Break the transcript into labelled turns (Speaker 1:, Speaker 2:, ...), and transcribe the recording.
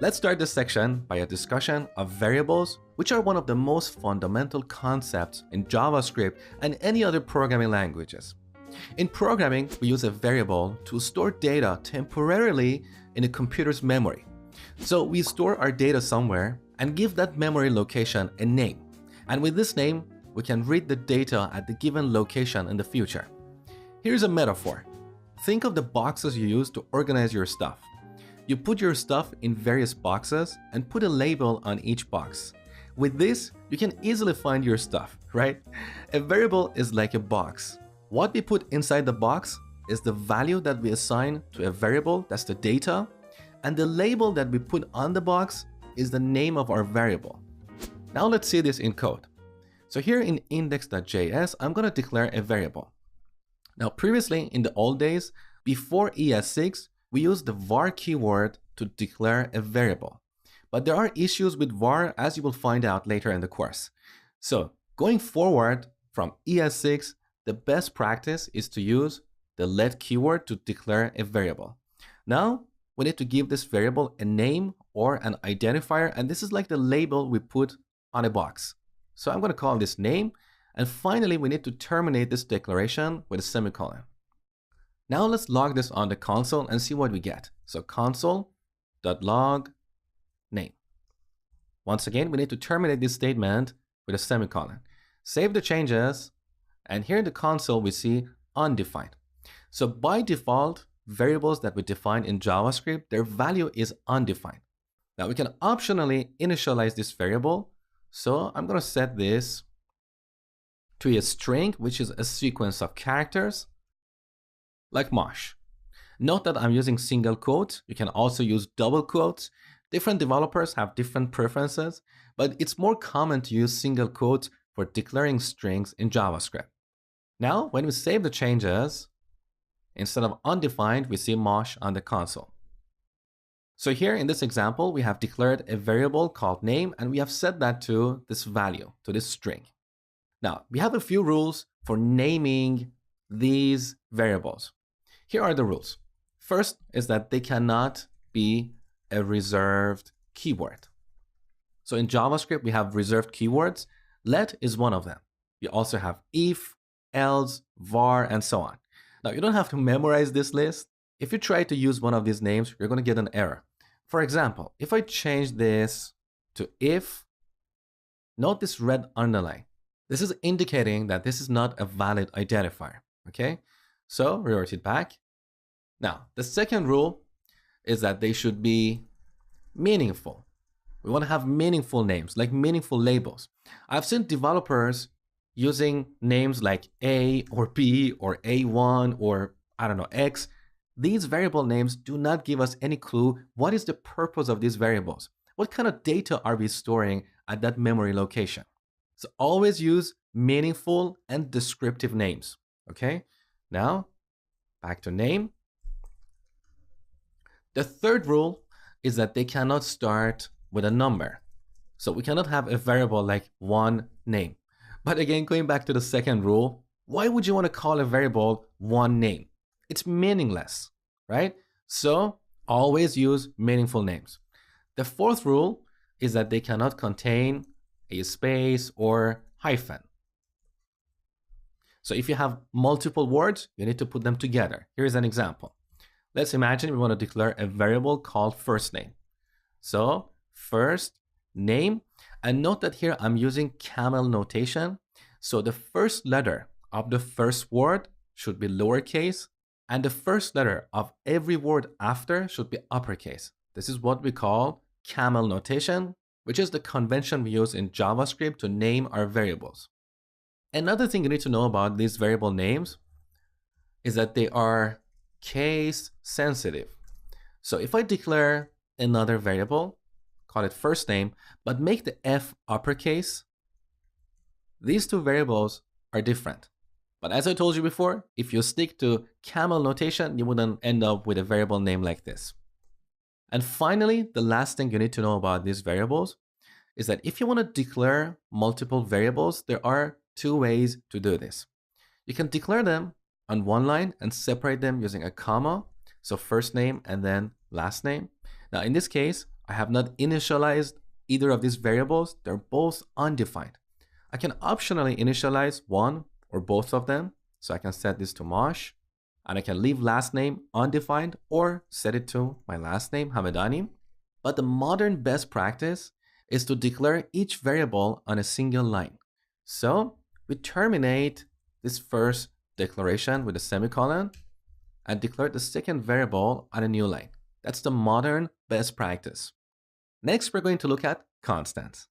Speaker 1: Let's start this section by a discussion of variables, which are one of the most fundamental concepts in JavaScript and any other programming languages. In programming, we use a variable to store data temporarily in a computer's memory. So we store our data somewhere and give that memory location a name. And with this name, we can read the data at the given location in the future. Here's a metaphor. Think of the boxes you use to organize your stuff. You put your stuff in various boxes and put a label on each box. With this, you can easily find your stuff, right? A variable is like a box. What we put inside the box is the value that we assign to a variable, that's the data, and the label that we put on the box is the name of our variable. Now let's see this in code. So here in index.js, I'm going to declare a variable. Now previously, in the old days, before ES6, we used the var keyword to declare a variable. But there are issues with var, as you will find out later in the course. So going forward from ES6, the best practice is to use the let keyword to declare a variable. Now we need to give this variable a name or an identifier, and this is like the label we put on a box. So I'm going to call this name, and finally we need to terminate this declaration with a semicolon. Now let's log this on the console and see what we get. So console.log name. Once again, we need to terminate this statement with a semicolon. Save the changes, and here in the console we see undefined. So by default, variables that we define in JavaScript, their value is undefined. Now we can optionally initialize this variable. So I'm going to set this to a string, which is a sequence of characters, like Mosh. Note that I'm using single quotes. You can also use double quotes. Different developers have different preferences, but it's more common to use single quotes for declaring strings in JavaScript. Now, when we save the changes, instead of undefined, we see Mosh on the console. So here in this example, we have declared a variable called name, and we have set that to this value, to this string. Now, we have a few rules for naming these variables. Here are the rules. First is that they cannot be a reserved keyword. So in JavaScript, we have reserved keywords. Let is one of them. We also have if, else, var, and so on. Now, you don't have to memorize this list. If you try to use one of these names, you're going to get an error. For example, if I change this to if, note this red underline. This is indicating that this is not a valid identifier, okay? So revert it back. Now, the second rule is that they should be meaningful. We want to have meaningful names, like meaningful labels. I've seen developers using names like A or B or A1 or I don't know, X. These variable names do not give us any clue what is the purpose of these variables. What kind of data are we storing at that memory location? So always use meaningful and descriptive names, okay? Now, back to name. The third rule is that they cannot start with a number. So we cannot have a variable like one name. But again, going back to the second rule, why would you want to call a variable one name? It's meaningless, right? So always use meaningful names. The fourth rule is that they cannot contain a space or hyphen. So if you have multiple words, you need to put them together. Here's an example. Let's imagine we want to declare a variable called first name. So first name, and note that here I'm using camel notation. So the first letter of the first word should be lowercase, and the first letter of every word after should be uppercase. This is what we call camel notation, which is the convention we use in JavaScript to name our variables. Another thing you need to know about these variable names is that they are case sensitive. So if I declare another variable, call it first name, but make the F uppercase, these two variables are different. But as I told you before, if you stick to camel notation, you wouldn't end up with a variable name like this. And finally, the last thing you need to know about these variables is that if you want to declare multiple variables, there are two ways to do this. You can declare them on one line and separate them using a comma. So first name and then last name. Now in this case, I have not initialized either of these variables. They're both undefined. I can optionally initialize one or both of them. So I can set this to Mosh, and I can leave last name undefined or set it to my last name, Hamedani. But the modern best practice is to declare each variable on a single line. So we terminate this first declaration with a semicolon and declare the second variable on a new line. That's the modern best practice. Next, we're going to look at constants.